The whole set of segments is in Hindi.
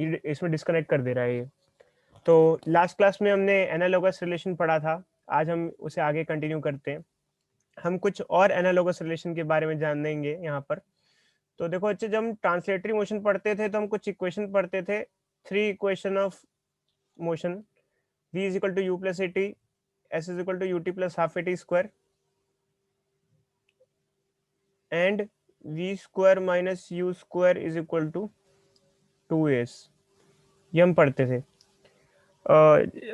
इसमें डिस्कनेक्ट कर दे रहा है ये। तो लास्ट क्लास में हमने एनालॉगस रिलेशन पढ़ा था, आज हम उसे आगे कंटिन्यू करते हैं। हम कुछ और एनालॉगस रिलेशन के बारे में जानेंगे यहाँ पर। तो देखो अच्छे, जब हम ट्रांसलेटरी मोशन पढ़ते थे तो हम कुछ इक्वेशन पढ़ते थे, 3 equation of motion, v is equal to u plus at, s is equal to ut plus half at square and v square minus u square is equal to 2s, ये हम पढ़ते थे।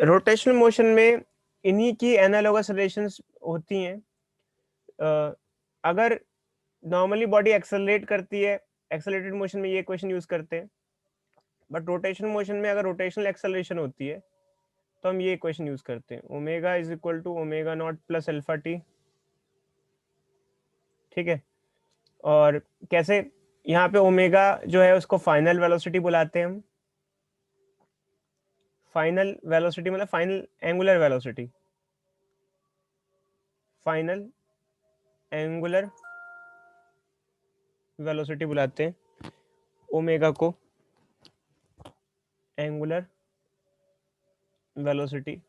रोटेशनल मोशन में इन्हीं की एनालॉगस रिलेशंस होती हैं। अगर नॉर्मली बॉडी एक्सेलरेट करती है, एक्सेलरेटेड मोशन में ये इक्वेशन यूज करते हैं, बट रोटेशनल मोशन में अगर रोटेशनल एक्सेलरेशन होती है तो हम ये इक्वेशन यूज करते हैं, omega is equal to omega not plus alpha t. ठीक है, और कैसे, यहाँ पे ओमेगा जो है उसको फाइनल वेलोसिटी बुलाते हैं हम। फाइनल वेलोसिटी मतलब final angular velocity, final angular velocity बुलाते हैं ओमेगा को, एंगुलर वेलोसिटी।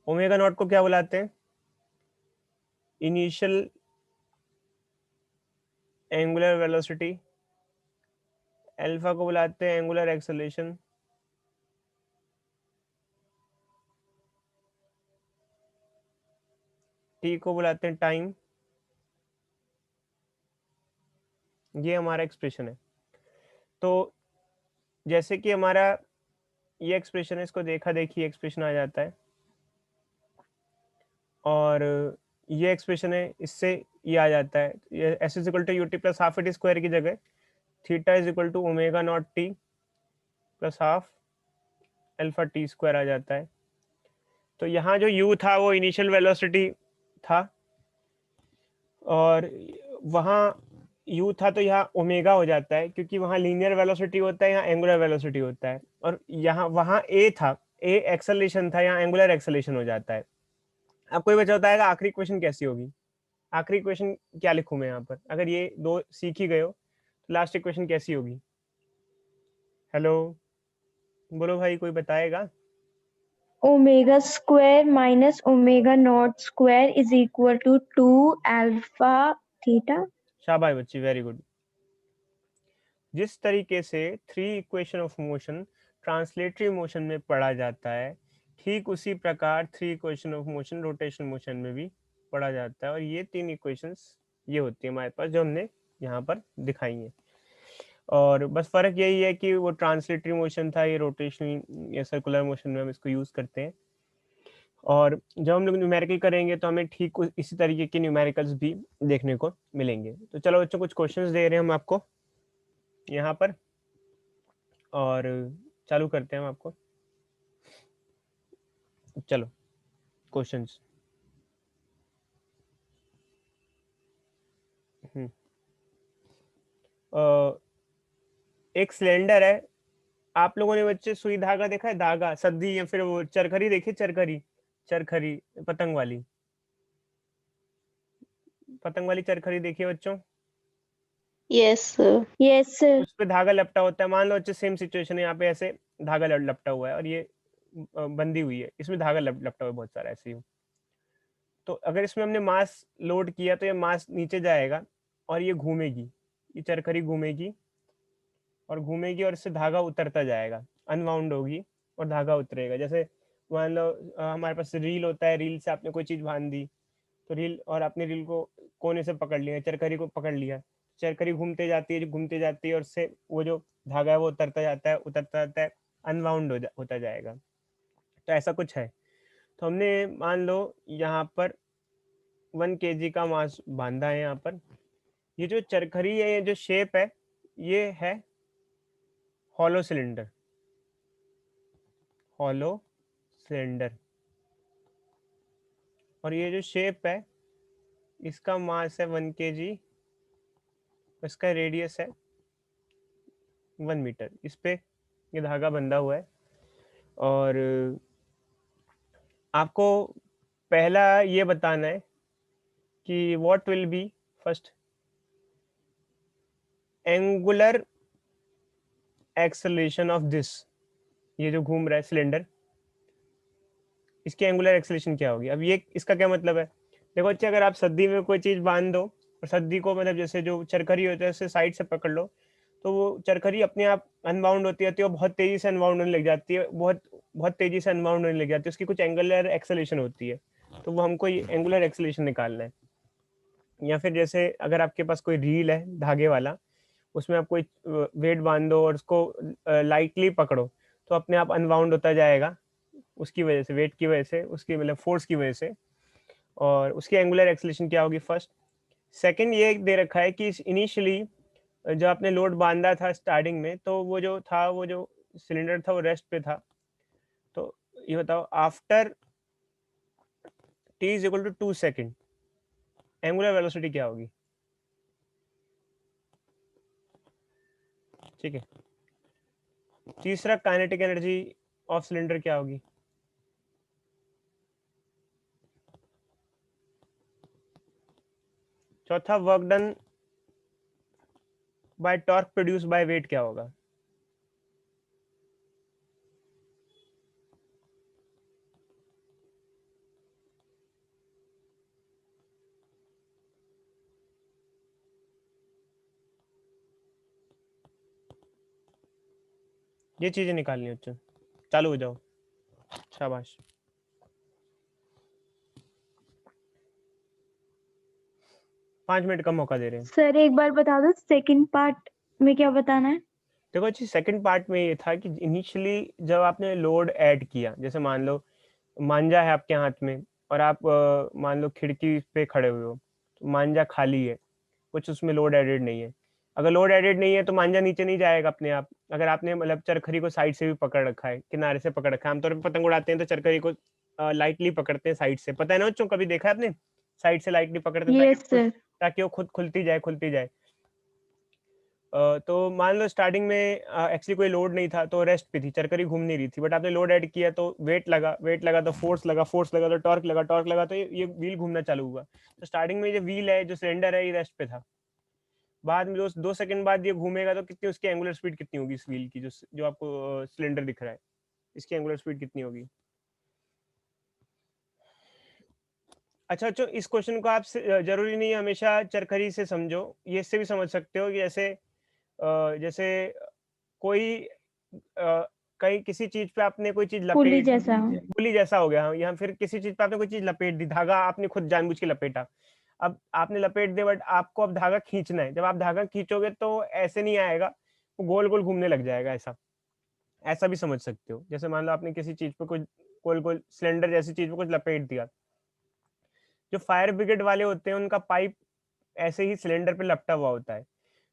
ओमेगा नॉट को क्या बुलाते हैं, इनिशियल एंगुलर वेलोसिटी। अल्फा को बुलाते हैं एंगुलर एक्सेलरेशन। टी को बुलाते हैं टाइम। ये हमारा एक्सप्रेशन है। तो जैसे कि हमारा ये एक्सप्रेशन है, इसको देखा देखी एक्सप्रेशन आ जाता है, और ये एक्सप्रेशन है, इससे ये आ जाता है, ये S is equal to u t plus half a t square की जगह theta is equal to omega nought t plus half alpha t square आ जाता है। तो यहाँ जो u था वो इनिशियल वेलोसिटी था, और वहाँ u था तो यहाँ ओमेगा हो जाता है, क्योंकि वहाँ लीनियर वेलोसिटी होता है, यहाँ एंगुलर वेलोसिटी होता है, और यहाँ वहाँ a था, a एक्सेलरेशन था, यहाँ एंगुलर एक्सेलरेशन हो जाता है। आपको ये बचा होता है आखिरी क्वेश्चन कैसी होगी, आखिरी क्वेश्चन क्या लिखूं मैं यहाँ पर, अगर ये दो सीख ही गए हो तो लास्ट इक्वेशन कैसी होगी। हेलो, बोलो भाई, कोई बताएगा। Omega square minus omega naught square is equal to 2 alpha theta. शाबाश बच्ची, वेरी गुड। जिस तरीके से 3 equation of motion translatory motion में पढ़ा जाता है, ठीक उसी प्रकार 3 equation of motion rotational motion में भी पढ़ा जाता है, और ये 3 इक्वेशंस ये होती है हमारे पास जो हमने यहाँ पर दिखाई है। और बस फर्क यही है कि वो ट्रांसलेटरी मोशन था, ये रोटेशनल या सर्कुलर मोशन में हम इसको यूज करते हैं। और जब हम लोग न्यूमेरिकल करेंगे तो हमें ठीक इसी तरीके के न्यूमेरिकल्स भी देखने को मिलेंगे। तो चलो बच्चों, कुछ क्वेश्चंस दे रहे हैं हम आपको यहाँ पर, और चालू करते हैं हम आपको। चलो क्वेश्चंस। एक सिलेंडर है, आप लोगों ने बच्चे सुई धागा देखा है, धागा सद्दी या फिर वो चरखरी देखी, चरखरी, चरखरी पतंग वाली, पतंग वाली चरखरी देखिए बच्चों, यस सर। Yes sir. उस पे धागा लपटा होता है। मान लो बच्चे सेम सिचुएशन है, यहाँ पे ऐसे धागा लपटा हुआ है और ये बंदी हुई है, इसमें धागा लपटा हुआ है बहुत सारा ऐसे ही। तो अगर इसमें हमने मास लोड किया तो ये मास नीचे जाएगा और ये घूमेगी, ये चरखरी घूमेगी और घूमेगी, और इससे धागा उतरता जाएगा, अनवाउंड होगी और धागा उतरेगा। जैसे मान लो हमारे पास रील होता है, रील से आपने कोई चीज बांध दी, तो रील, और आपने रील को कोने से पकड़ लिया, चरखरी को पकड़ लिया, चरखरी घूमते जाती है, घूमते जाती है, और उससे वो जो धागा है वो उतरता जाता है, उतरता जाता है, अनवाउंड होता जाएगा। तो ऐसा कुछ है। तो हमने मान लो यहाँ पर 1 kg का मास बांधा है यहाँ पर। ये जो चरखरी है, ये जो शेप है, ये है हॉलो सिलेंडर, हॉलो सिलेंडर। और ये जो शेप है, इसका मास है 1 kg, इसका रेडियस है 1 मीटर। इस पे ये धागा बंधा हुआ है। और आपको पहला ये बताना है कि what will be first angular acceleration of this, ये जो घूम रहा है सिलेंडर, इसकी एंगुलर एक्सेलरेशन क्या होगी? अब ये इसका क्या मतलब है? देखो बच्चे, अगर आप सद्दी में कोई चीज़ बांध दो और सद्दी को मतलब जैसे जो चरखरी होता है उससे साइड से पकड़ लो, तो वो चरखरी अपने आप अनबाउंड होती है और बहुत तेज़ी से अनबाउंड होने लग जाती है, बहुत बहुत तेज़ी से अनबाउंड होने लग जाती है, उसकी कुछ एंगुलर एक्सेलरेशन होती है, तो वो हमको ये एंगुलर एक्सेलरेशन निकालना है। या फिर जैसे अगर आपके पास कोई रील है धागे वाला, उसमें आप कोई वेट बांध दो और उसको लाइटली पकड़ो, तो अपने आप अनबाउंड होता जाएगा, उसकी वजह से, वेट की वजह से, उसकी मतलब फोर्स की वजह से। और उसकी एंगुलर एक्सेलरेशन क्या होगी? फर्स्ट। सेकंड, ये दे रखा है कि इनिशियली जब आपने लोड बांधा था स्टार्टिंग में, तो वो जो था, वो जो सिलेंडर था वो रेस्ट पे था। तो ये बताओ, after T is equal to 2 second angular velocity क्या होगी? ठीक है। तीसरा, काइनेटिक एनर्जी ऑफ सिलेंडर क्या होगी? चौथा, work done by torque produce by weight क्या होगा? ये चीजें निकालनी है बच्चों। चालू हो जाओ, शाबाश। पाँच मिनट का मौका दे रहे हैं। सर एक बार बता दो सेकंड पार्ट में क्या बताना है? देखो अच्छी, सेकंड पार्ट में ये था कि इनिशियली जब आपने लोड ऐड किया, जैसे मान लो मांझा है आपके हाथ में और आप मान लो खिड़की पे खड़े हुए हो, तो मांझा खाली है, कुछ उसमें लोड एडेड नहीं है। अगर लोड एडेड नहीं है तो मांझा नीचे नहीं जाएगा अपने आप। अगर आपने मतलब चरखरी को साइड से भी पकड़ रखा है, किनारे से पकड़ रखा है, आमतौर पर पतंग उड़ाते हैं तो चरखरी को लाइटली पकड़ते हैं साइड से, पता है ना बच्चों, कभी देखा है आपने? साइड से लाइटली पकड़ते हैं यस सर। ताकि वो खुद खुलती जाए, खुलती जाए। तो मान लो स्टार्टिंग में एक्चुअली कोई लोड नहीं था, तो रेस्ट पे थी, चरकरी घूम नहीं रही थी, बट आपने लोड ऐड किया तो वेट लगा, वेट लगा तो फोर्स लगा, फोर्स लगा तो टॉर्क लगा, टॉर्क लगा तो ये व्हील घूमना चालू हुआ। तो स्टार्टिंग में जो व्हील है, जो सिलेंडर है, ये रेस्ट पे था। बाद में 2 सेकंड बाद ये घूमेगा तो कितनी उसकी एंगुलर स्पीड कितनी होगी इस व्हील की, जो जो आपको सिलेंडर दिख रहा है, इसकी एंगुलर स्पीड कितनी होगी? अच्छा अच्छा, इस क्वेश्चन को आप जरूरी नहीं है हमेशा चरखरी से समझो, ये इससे भी समझ सकते हो कि जैसे जैसे कोई कहीं किसी चीज पे आपने कोई चीज पुली लपेट, जैसा। पुली जैसा हो गया, हाँ, यहाँ फिर किसी चीज पे आपने कोई चीज लपेट दी, धागा आपने खुद जानबूझ के लपेटा। अब आपने लपेट दिया, बट आपको अब धागा खींचना है, जब आप धागा खींचोगे तो ऐसे नहीं आएगा, वो गोल गोल घूमने लग जाएगा, ऐसा ऐसा भी समझ सकते हो। जैसे मान लो आपने किसी चीज पे कुछ गोल गोल सिलेंडर जैसी चीज पे कुछ लपेट दिया, जो फायर ब्रिगेड वाले होते हैं उनका पाइप ऐसे ही सिलेंडर पे लपटा हुआ होता है,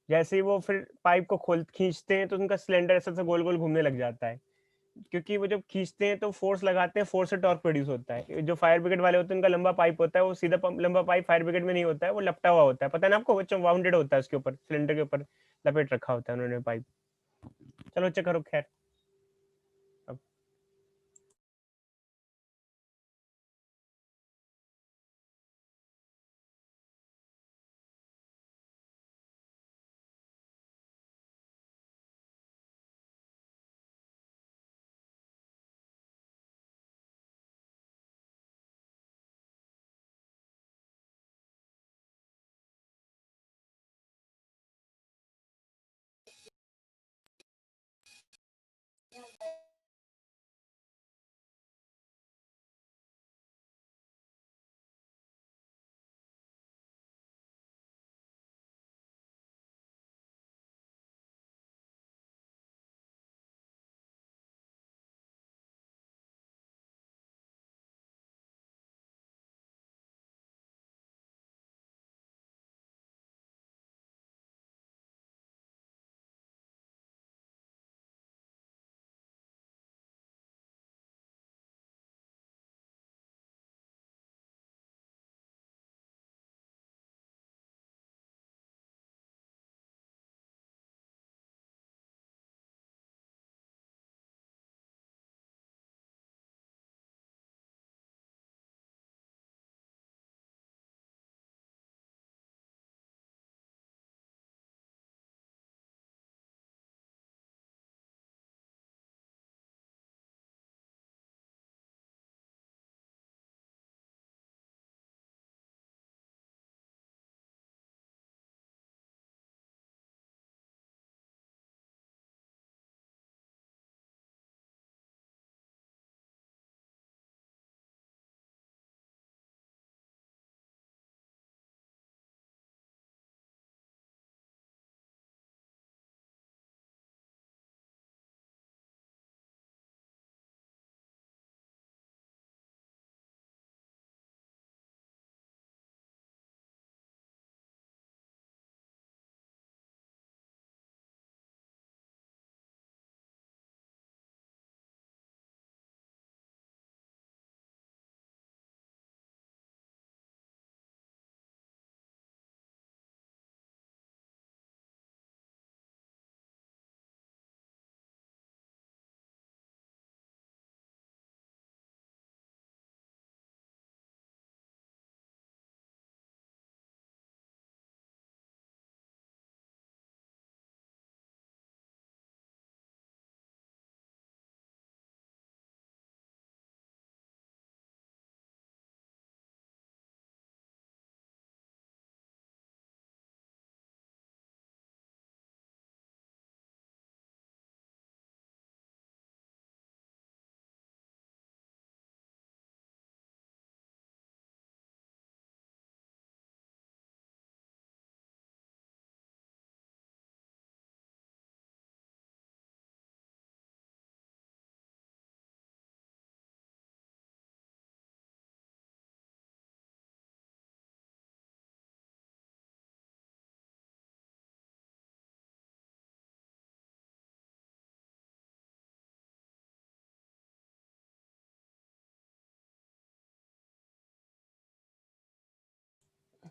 जैसे ही वो फिर पाइप को खोल खींचते हैं तो उनका सिलेंडर ऐसा ऐसा गोल गोल घूमने लग जाता है, क्योंकि वो जब खींचते हैं तो फोर्स लगाते हैं, फोर्स से टॉर्क प्रोड्यूस होता है। जो फायर ब्रिगेड वाले होते हैं उनका लंबा पाइप होता है, वो सीधा लंबा पाइप फायर ब्रिगेड में नहीं होता है, वो लपटा हुआ होता है, पता है ना आपको बच्चों, वाउंडेड होता है, उसके ऊपर सिलेंडर के ऊपर लपेट रखा होता है उन्होंने पाइप। चलो बच्चे करो खैर। अब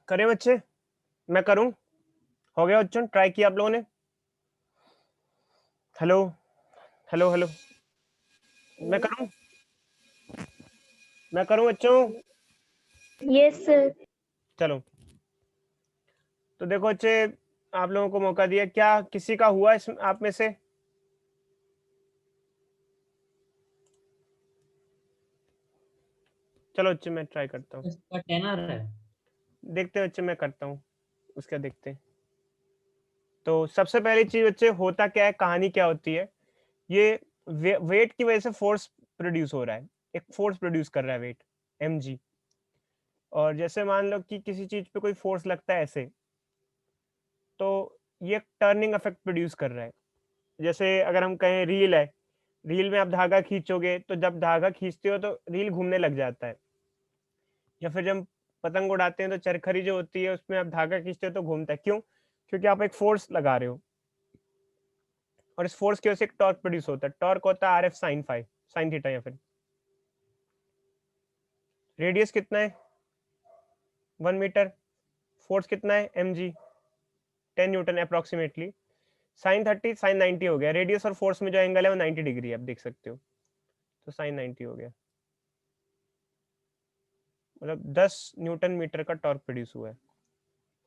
करें बच्चे, मैं करूं? हो गया बच्चों, ट्राई किया आप लोगों ने? हेलो हेलो हेलो, मैं करूं? मैं करूं बच्चों? Yes sir. चलो, तो देखो बच्चे, आप लोगों को मौका दिया, क्या किसी का हुआ इस आप में से? चलो बच्चे, मैं ट्राई करता हूँ, इसका 10 आ रहा है। देखते हैं बच्चे, मैं करता हूँ उसका, देखते हैं। तो सबसे पहली चीज बच्चे, होता क्या है, कहानी क्या होती है, ये वेट की वजह से फोर्स प्रोड्यूस हो रहा है, एक फोर्स प्रोड्यूस कर रहा है वेट, mg। और जैसे मान लो कि किसी चीज पे कोई फोर्स लगता है ऐसे, तो ये टर्निंग इफेक्ट प्रोड्यूस कर रहा है। जैसे अगर हम कहें रील है, रील में आप धागा खींचोगे, तो जब धागा खींचते हो तो रील घूमने लग जाता है। या फिर जब पतंग उड़ाते हैं तो चरखरी जो होती है उसमें आप धागा खींचते हो तो घूमता है, क्यों? क्योंकि आप एक फोर्स लगा रहे हो, और इस फोर्स की वजह से एक टॉर्क प्रोड्यूस होता है। टॉर्क होता है are F sign five, sine theta. या फिर रेडियस कितना है? 1 मीटर। फोर्स कितना है? mg, 10 newton approximately. Sine 30 sine 90 हो गया। रेडियस और फोर्स में जो एंगल है वो 90 डिग्री है, आप देख सकते हो। तो साइन 90 हो गया, मतलब 10 न्यूटन मीटर का टॉर्क प्रोड्यूस हुआ है।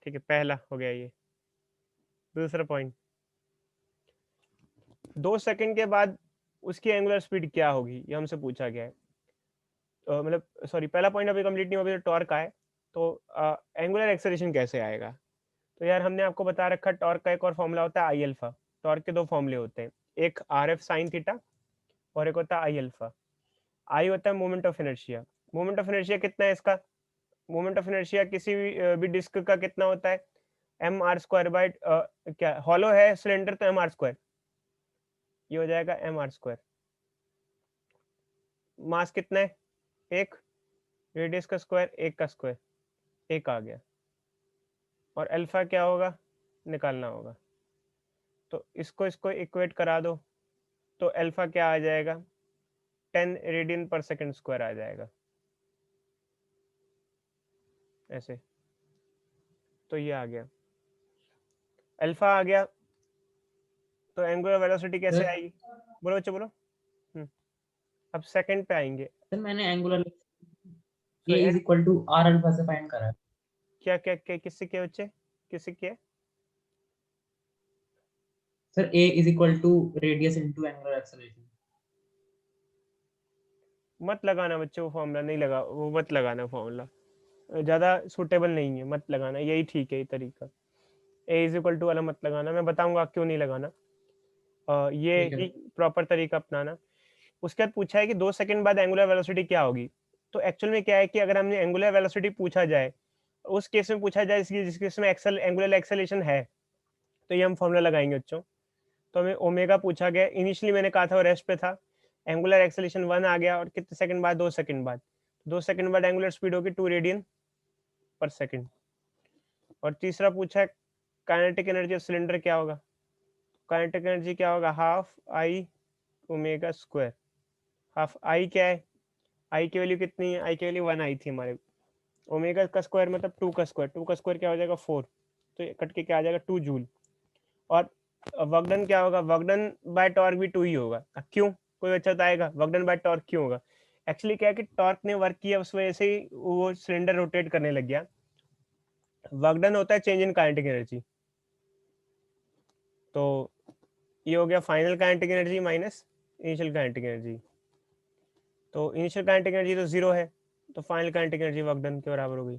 ठीक है, पहला हो गया ये। दूसरा पॉइंट, 2 सेकंड के बाद उसकी एंगुलर स्पीड क्या होगी, ये हमसे पूछा गया है। मतलब सॉरी, पहला पॉइंट अभी कंप्लीट नहीं हुआ, अभी तो टॉर्क आए। तो एंगुलर एक्सेलरेशन कैसे आएगा? तो यार हमने आपको बता रखा, टॉर्क का एक और फॉर्मूला होता है आई अल्फा। टॉर्क के 2 फॉर्मूले होते हैं, एक आर एफ साइन थीटा और एक होता है आई अल्फा। आई होता है moment of inertia. Moment of inertia कितना है इसका? मोमेंट ऑफ इनर्शिया किसी भी डिस्क का कितना होता है? एम आर स्क्वायर बाई, क्या हॉलो है सिलेंडर तो एम आर स्क्वायर, ये हो जाएगा एम आर स्क्वायर। मास कितना है? 1। रेडियस का स्क्वायर 1 का स्क्वायर, 1 आ गया। और अल्फा क्या होगा, निकालना होगा। तो इसको इसको इक्वेट करा दो, तो अल्फा क्या आ जाएगा? 10 रेडियन पर सेकंड स्क्वायर आ जाएगा, ऐसे। तो ये आ गया, अल्फा आ गया। तो एंगुलर वेलोसिटी कैसे सर आएगी? बोलो बच्चे बोलो। अब सेकंड पे आएंगे। सर मैंने angular So, a is equal to R alpha से फाइंड करा है। क्या क्या क्या किससे किया बच्चे, किससे किया? Sir a is equal to radius into angular acceleration. मत लगाना बच्चे वो फॉर्मूला, नहीं लगा वो, मत लगाना फॉर्मूला, ज़्यादा सूटेबल नहीं है, मत लगाना। यही ठीक है, ये तरीका। ए इज इक्वल टू वाला मत लगाना, मैं बताऊंगा क्यों नहीं लगाना। ये ठीक है ही प्रॉपर तरीका अपनाना। उसके बाद पूछा है कि 2 सेकंड बाद एंगुलर वेलोसिटी क्या होगी। तो एक्चुअल में क्या है कि अगर हमने एंगुलर वेलोसिटी पूछा जाए, उस केस में पूछा जाए जिस केस में एंगुलर एक्सेलरेशन है, तो ये हम फॉर्मूला लगाएंगे बच्चों। तो हमें ओमेगा पूछा गया, इनिशियली मैंने कहा था वो रेस्ट पे था। एंगुलर एक्सेलरेशन 1 आ गया, और कितने सेकंड बाद? 2 सेकंड बाद। 2 सेकंड बाद एंगुलर स्पीड होगी 2 रेडियन पर सेकंड। और तीसरा पूछा है काइनेटिक एनर्जी ऑफ सिलेंडर क्या होगा। काइनेटिक एनर्जी क्या होगा? Half I omega square. Half I क्या है? आई की वैल्यू कितनी है? आई की वैल्यू 1 आई थी हमारे। ओमेगा का स्क्वायर मतलब 2 का स्क्वायर, 2 का स्क्वायर क्या हो जाएगा? 4। तो ये कट के क्या आ जाएगा? 2 जूल। और वर्क डन क्या होगा? वर्क डन बाय टॉर्क भी 2 ही होगा। क्यों? कोई बच्चा बताएगा वर्क डन बाय टॉर्क क्यों होगा? एक्चुअली क्या है कि टॉर्क ने वर्क किया, उस वजह से ही वो सिलेंडर रोटेट करने लग गया। वर्क डन होता है चेंज इन काइनेटिक एनर्जी। तो ये हो गया final kinetic energy minus initial kinetic energy. तो इनिशियल काइनेटिक एनर्जी तो 0 है, तो final kinetic energy work done के बराबर होगी।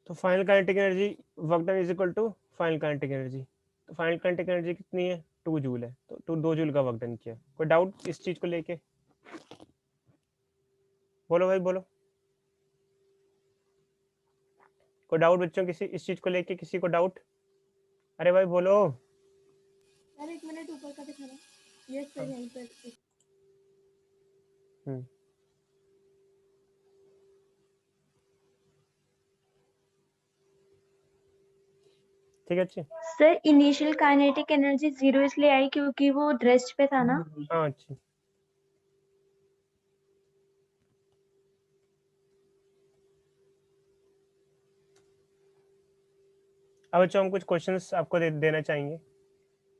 तो final kinetic energy work done is equal to final kinetic energy. तो फाइनल काइनेटिक एनर्जी कितनी है? 2 जूल है। तो 2 जूल का वर्क डन किया। कोई डाउट इस चीज को लेके? बोलो भाई बोलो, कोई डाउट बच्चों किसी इस चीज को लेके? किसी को डाउट? अरे भाई बोलो। सर 1 मिनट ऊपर का दिखाना। यस सर, यहीं पर। ठीक है अच्छी। सर इनिशियल काइनेटिक एनर्जी 0 इसलिए आई क्योंकि वो रेस्ट पे था ना। हाँ अच्छी। अब बच्चों हम कुछ क्वेश्चंस आपको देना चाहेंगे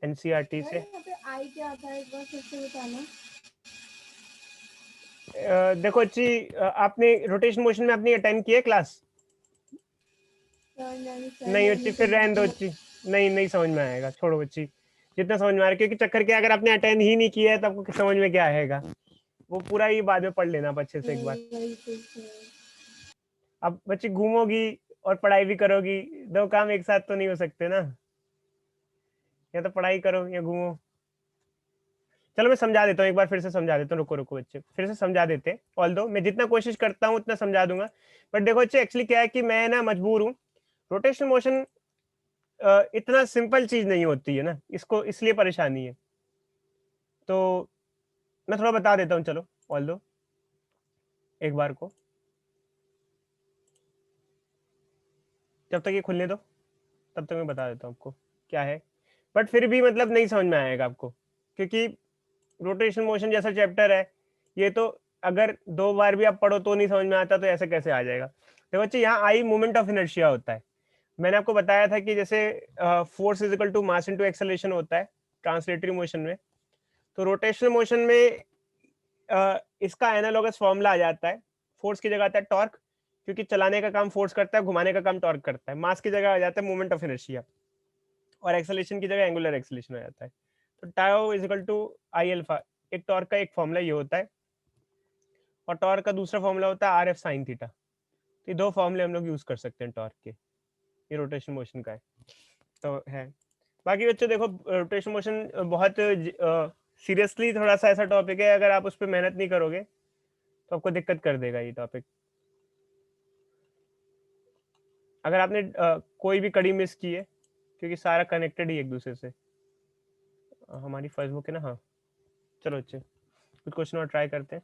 एनसीईआरटी से। यहाँ पे आई क्या आता है एक बार फिर से बताना। देखो अच्छी, आपने रोटेशन मोशन में अपनी अटेंड की है क्लास? नहीं बच्ची, फिर रहने दो बच्ची, नहीं समझ में आएगा, छोड़ो बच्ची। जितना समझ में आ रहा है, क्योंकि चक्कर क्या, अगर आपने अटेंड ही नहीं किया है तो आपको समझ में क्या आएगा, वो पूरा ही बाद में पढ़ लेना आप अच्छे से एक बार। अब बच्ची घूमोगी और पढ़ाई भी करोगी, दो काम एक साथ तो नहीं हो सकते ना, या तो पढ़ाई करो या घूमो। चलो मैं समझा देता हूँ एक बार, फिर से समझा देता हूँ, रुको रुको बच्चे, फिर से समझा देते हैं। ऑल्दो मैं जितना कोशिश करता हूँ उतना समझा दूंगा, बट देखो बच्चे एक्चुअली क्या है कि मैं ना मजबूर हूँ। रोटेशन मोशन इतना सिंपल चीज नहीं होती है ना, इसको इसलिए परेशानी है। तो मैं थोड़ा बता देता हूँ, चलो ऑल्दो एक बार को, जब तक ये खुलने दो तब तक मैं बता देता हूँ आपको क्या है। बट फिर भी मतलब नहीं समझ में आएगा आपको, क्योंकि रोटेशन मोशन जैसा चैप्टर है ये, तो अगर 2 बार भी आप पढ़ो तो नहीं समझ में आता, तो ऐसे कैसे आ जाएगा। देखो बच्चे, यहाँ आई मोमेंट ऑफ इनर्शिया होता है। मैंने आपको बताया था कि जैसे force is equal to mass into acceleration होता है ट्रांसलेटरी मोशन में, तो रोटेशनल मोशन में इसका एनालॉगस फॉर्मूला आ जाता है। फोर्स की जगह आता है टॉर्क, क्योंकि चलाने का काम फोर्स करता है, घुमाने का काम टॉर्क करता है। मास की जगह आ जाता है मोमेंट ऑफ इनर्शिया, और एक्सेलरेशन की जगह एंगुलर एक्सेलरेशन हो जाता है। तो tau is equal to I alpha, एक टॉर्क का एक फॉर्मूला ये होता है, और टॉर्क का दूसरा फॉर्मूला होता है आर एफ साइन थीटा। तो ये दो फॉर्मूले हम लोग यूज कर सकते हैं टॉर्क के, ये रोटेशन मोशन का है। तो है, बाकी बच्चों देखो रोटेशन मोशन बहुत सीरियसली थोड़ा सा ऐसा टॉपिक है, अगर आप उस पर मेहनत नहीं करोगे तो आपको दिक्कत कर देगा ये टॉपिक। अगर आपने कोई भी कड़ी मिस की है, क्योंकि सारा कनेक्टेड ही एक दूसरे से। हमारी फर्स्ट बुक है ना, हाँ चलो अच्छे, कुछ क्वेश्चन और ट्राई करते हैं।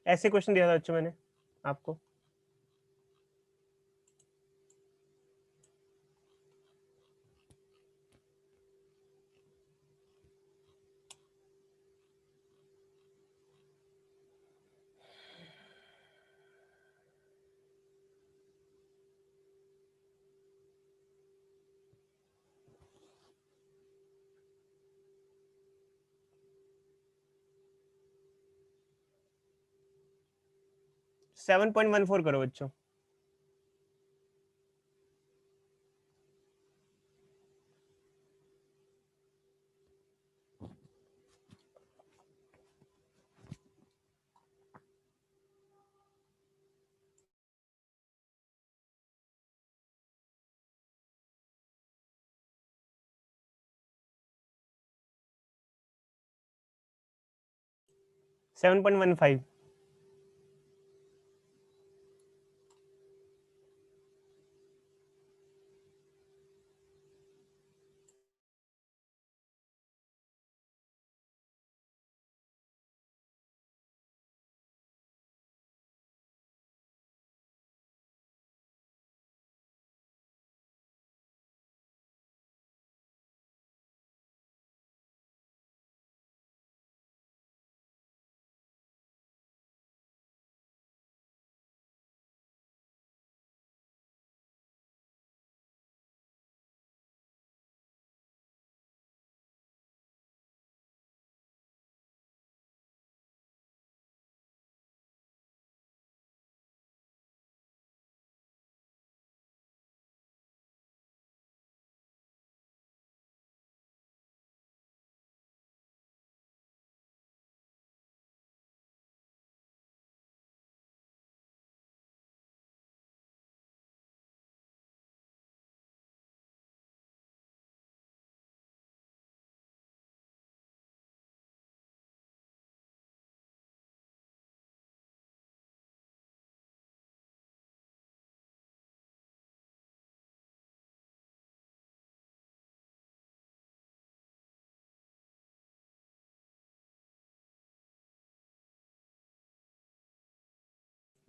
ऐसे क्वेश्चन दिया था बच्चों मैंने आपको। सेवन 7.14 करो बच्चों। सेवन 7.15।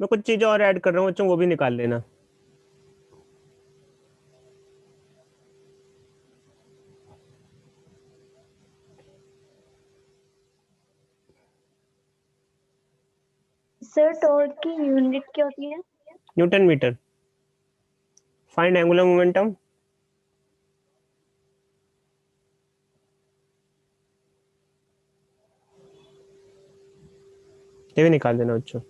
मैं कुछ चीजें और ऐड कर रहा हूँ बच्चों, वो भी निकाल लेना। सर टॉर्क की यूनिट क्या होती है? Newton metre. Find angular momentum. ये भी निकाल देना बच्चों।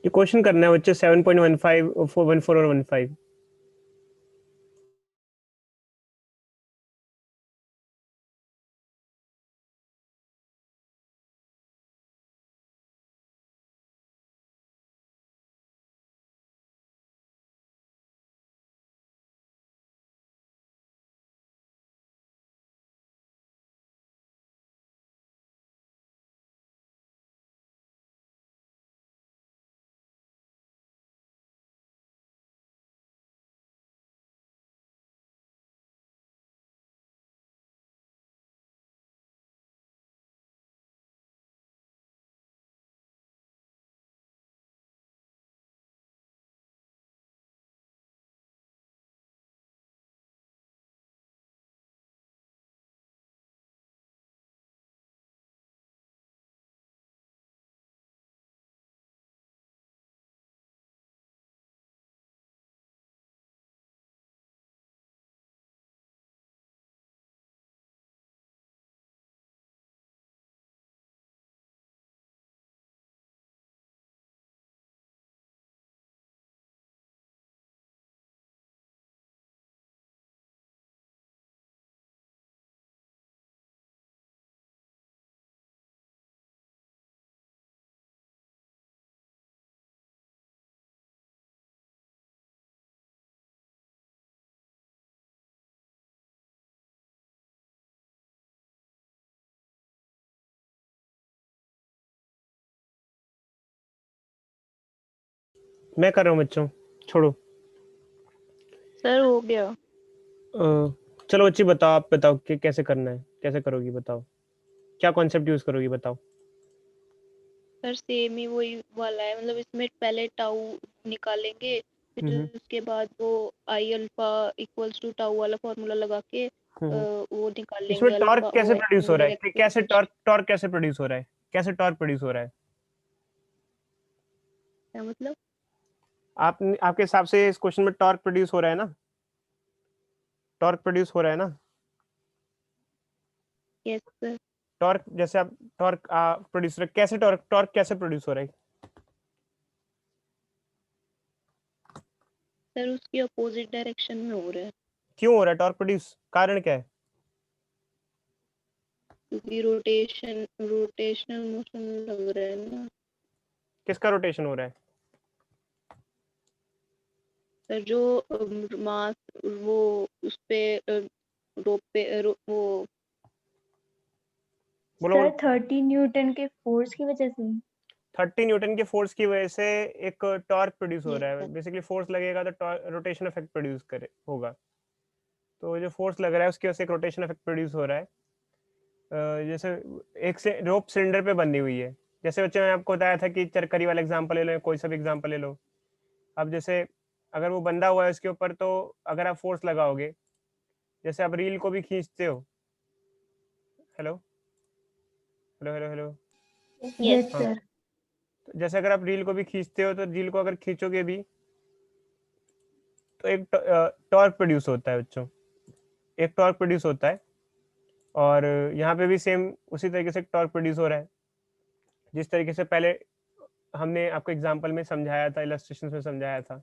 ये क्वेश्चन करना है बच्चे 7.15, 414 और 15। मैं कर रहा हूँ बच्चों, छोड़ो। सर हो गया। चलो बच्ची बताओ, आप बताओ कि कैसे करना है, कैसे करोगी बताओ, क्या कॉन्सेप्ट यूज करोगी बताओ। सर सेम ही वही वाला है, मतलब इसमें पहले टाउ निकालेंगे, फिर उसके बाद वो I alpha equals to tau वाला फॉर्मूला लगा के वो निकाल इसमें लेंगे टॉर्क अल्फा कैसे ओ प्रोड्यूस हो रहा एंगुलर है, कैसे एक्सेलरेशन। टॉर्क कैसे प्रोड्यूस हो रहा है, कैसे टॉर्क प्रोड्यूस हो रहा है? क्या मतलब? आप आपके हिसाब से इस क्वेश्चन में टॉर्क प्रोड्यूस हो रहा है ना? टॉर्क प्रोड्यूस हो रहा है ना? Yes sir. टॉर्क जैसे आप टॉर्क प्रोड्यूस कैसे टॉर्क कैसे प्रोड्यूस हो रहा है? सर उसकी अपोजिट डायरेक्शन में हो रहा है, क्यों हो रहा है टॉर्क प्रोड्यूस? कारण क्या है? क्योंकि रोटेशनल मोशन लग रहा है ना किसका रोटेशन हो रहा है? सर। जो मास वो उस पे रोप पे वो बोलो सर बोलो। 30 न्यूटन के फोर्स की वजह से। 30 न्यूटन की फोर्स की वजह से एक टॉर्क प्रोड्यूस हो यस रहा है। सर। बेसिकली फोर्स लगेगा तो रोटेशन इफेक्ट प्रोड्यूस करे होगा। तो जो फोर्स लग रहा है उसकी वजह से एक रोटेशन इफेक्ट प्रोड्यूस हो रहा है। जैसे एक से रोप सिलेंडर पे बंधी हुई है। जैसे बच्चे मैंने आपको बताया था कि चरखरी वाला एग्जांपल ले लो, कोई सा भी एग्जांपल ले लो। अब जैसे अगर वो बंधा हुआ है उसके ऊपर, तो अगर आप फोर्स लगाओगे, जैसे आप रील को भी खींचते हो। Hello hello hello hello. Yes हाँ, सर। तो जैसे अगर आप रील को भी खींचते हो, तो रील को अगर खींचोगे भी तो एक टॉर्क प्रोड्यूस होता है बच्चों, एक टॉर्क प्रोड्यूस होता है। और यहाँ पे भी सेम उसी तरीके से टॉर्क प्रोड्यूस हो रहा है, जिस तरीके से पहले हमने आपको एग्जांपल में समझाया था, इलस्ट्रेशन में समझाया था।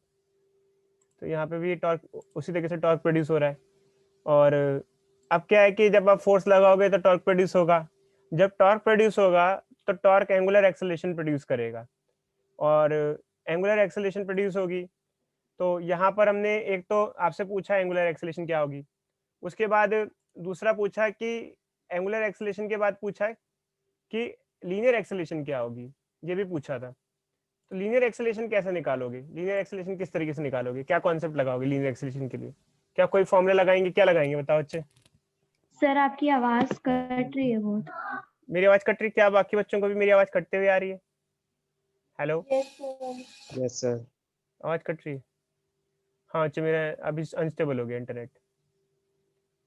तो यहाँ पे भी टॉर्क उसी तरीके से टॉर्क प्रोड्यूस हो रहा है। और अब क्या है कि जब आप फोर्स लगाओगे तो टॉर्क प्रोड्यूस होगा। जब टॉर्क प्रोड्यूस होगा तो टॉर्क एंगुलर एक्सेलरेशन प्रोड्यूस करेगा, और एंगुलर एक्सेलरेशन प्रोड्यूस होगी। तो यहाँ पर हमने एक तो आपसे पूछा एंगुलर एक्सेलरेशन क्या होगी, उसके बाद दूसरा पूछा कि एंगुलर एक्सेलरेशन के बाद पूछा है कि लीनियर एक्सेलरेशन क्या होगी, ये भी पूछा था। तो लीनियर एक्सेलरेशन कैसे निकालोगे? लीनियर एक्सेलरेशन किस तरीके से निकालोगे? क्या कॉन्सेप्ट लगाओगे लीनियर एक्सेलरेशन के लिए? क्या कोई फॉर्मूला लगाएंगे? क्या लगाएंगे बताओ बच्चे? सर आपकी आवाज कट रही है बहुत। मेरी आवाज कट रही? क्या बाकी बच्चों को भी मेरी आवाज कटते हुए आ रही है? Hello, yes sir. Yes sir. आवाज कट रही है? हाँ बच्चे, मेरा अभी अनस्टेबल हो गया इंटरनेट।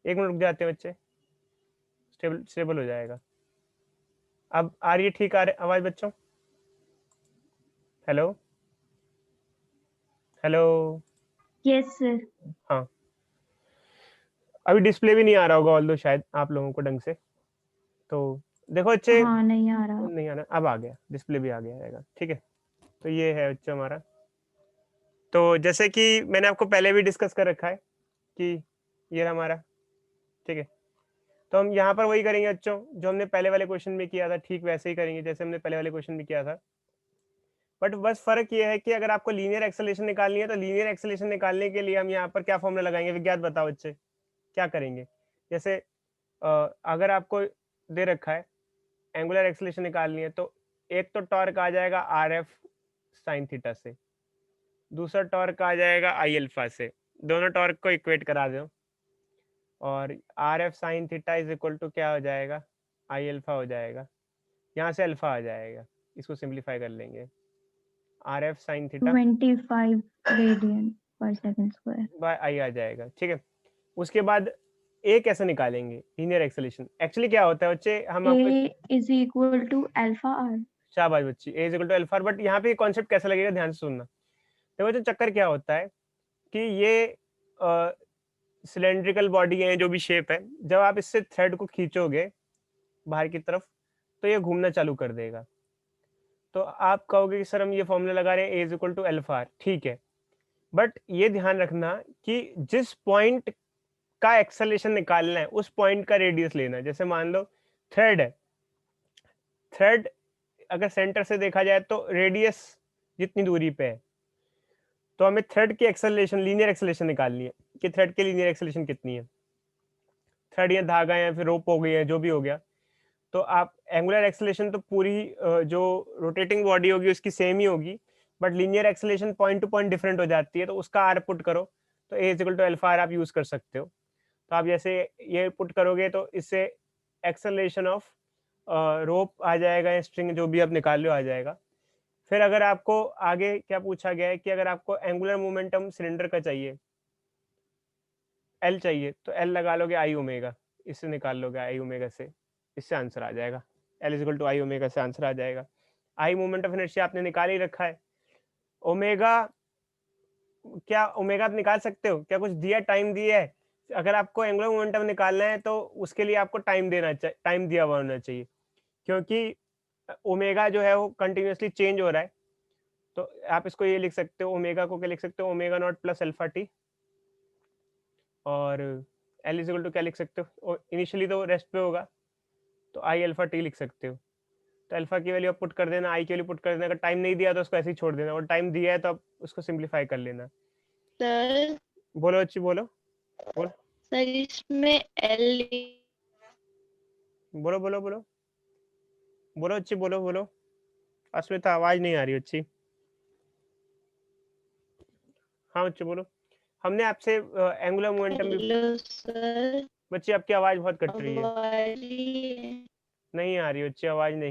1 मिनट रुक जाते हैं बच्चे, स्टेबल हो जाएगा। अब आ रही है ठीक आवाज बच्चों? Hello hello. Yes sir. हाँ, अभी डिस्प्ले भी नहीं आ रहा होगा ऑल्दो शायद आप लोगों को ढंग से। तो देखो बच्चे, हाँ नहीं आ रहा। नहीं आना, अब आ गया, डिस्प्ले भी आ गया रहेगा। ठीक है, तो ये है बच्चा हमारा। तो जैसे कि मैंने आपको पहले भी डिस्कस कर रखा है कि ये रहा हमारा। ठीक है, तो हम यहाँ पर वही करेंगे बच्चों जो हमने पहले वाले क्वेश्चन में किया था, ठीक वैसे ही करेंगे जैसे हमने पहले वाले क्वेश्चन में किया था। बट बस फर्क ये है कि अगर आपको लीनियर एक्सेलरेशन निकालनी है तो लीनियर एक्सेलरेशन निकालने के लिए हम यहाँ पर क्या फॉर्मूला लगाएंगे? विज्ञात बताओ बच्चे, क्या करेंगे? जैसे अगर आपको दे रखा है एंगुलर एक्सेलरेशन निकालनी है, तो एक तो टॉर्क आ जाएगा आर एफ साइन थीटा से, दूसरा टॉर्क आ जाएगा आई अल्फा से। दोनों टॉर्क को इक्वेट करा दो, और R F sine theta is equal to क्या हो जाएगा? आई अल्फा हो जाएगा। यहाँ से अल्फा आ जाएगा, इसको सिंप्लीफाई कर लेंगे। Are F sine theta 25 radian पर सेकंड स्क्वायर। बाय आई आ जाएगा। ठीक है, उसके बाद ए कैसे निकालेंगे? लीनियर एक्सेलरेशन एक्चुअली क्या होता है बच्चे, हम आपको a is equal to alpha r. शाबाश बच्ची, a is equal to alpha. But यहाँ पे कॉन्सेप्ट कैसा लगेगा, ध्यान से सुनना। देखो बच्चे, चक्कर क्या होता है कि ये सिलेंड्रिकल बॉडी है, जो भी शेप है, जब आप इससे थ्रेड को खींचोगे बाहर की तरफ तो ये घूमना चालू कर देगा। तो आप कहोगे कि सर हम ये फॉर्मूला लगा रहे हैं a is equal to alpha r, ठीक है। बट ये ध्यान रखना कि जिस पॉइंट का एक्सेलरेशन निकालना है उस पॉइंट का रेडियस लेना है। जैसे मान लो थ्रेड है, थ्रेड अगर सेंटर से देखा जाए तो रेडियस जितनी दूरी पे है, तो हमें थ्रेड की एक्सेलरेशन, लीनियर एक्सेलरेशन निकालनी है कि थ्रेड की लीनियर एक्सेलरेशन कितनी है। थ्रेड या धागा या फिर रोप हो गई है, जो भी हो गया, तो आप एंगुलर एक्सेलरेशन तो पूरी जो रोटेटिंग बॉडी होगी उसकी सेम ही होगी, but linear acceleration point two point different हो जाती है। तो उसका आर पुट करो, तो ए इक्वल टू अल्फा आर आप यूज कर सकते हो। तो आप जैसे ये पुट करोगे तो इससे एक्सेलरेशन ऑफ रोप आ जाएगा या स्ट्रिंग, जो भी आप निकाल लो आ जाएगा। फिर अगर आपको आगे क्या पूछा गया है कि अगर आपको एंगुलर मोमेंटम सिलेंडर का चाहिए, एल चाहिए, तो एल लगा लोगे आई ओमेगा, इससे निकाल लोगे आई ओमेगा से, इससे आंसर आ जाएगा। L is equal to I omega से आंसर आ जाएगा। आई मोमेंट ऑफ इनर्शिया आपने निकाल ही रखा है। ओमेगा, क्या ओमेगा आप निकाल सकते हो? क्या कुछ दिया, टाइम दिया है? अगर आपको एंगुलर मोमेंटम निकालना है तो उसके लिए आपको टाइम दिया हुआ होना चाहिए, क्योंकि ओमेगा जो है वो कंटिन्यूअसली चेंज हो रहा है। तो आप इसको ये लिख सकते हो, ओमेगा को क्या लिख सकते हो, omega not plus alpha T, और एल इज इक्वल टू क्या लिख सकते हो, इनिशियली तो रेस्ट पे होगा तो आई अल्फा टी लिख सकते हो। तो अल्फा की वैल्यू आप पुट कर देना, आई की वैल्यू पुट कर देना। अगर टाइम नहीं दिया तो उसको ऐसे ही छोड़ देना, और टाइम दिया है तो आप उसको सिंप्लीफाई कर लेना। सर बोलो अच्छी बोलो, सर इसमें एल बोलो बोलो बोलो बोलो अच्छी बोलो। अस्मिता आवाज नहीं आ रही अच्छी। हाँ बच्चे बोलो। हमने आपसे एंगुलर मोमेंटम भी, हेलो सर बच्चे आपकी आवाज बहुत कट रही है, आवाज नहीं आ रही बच्चे, आवाज नहीं।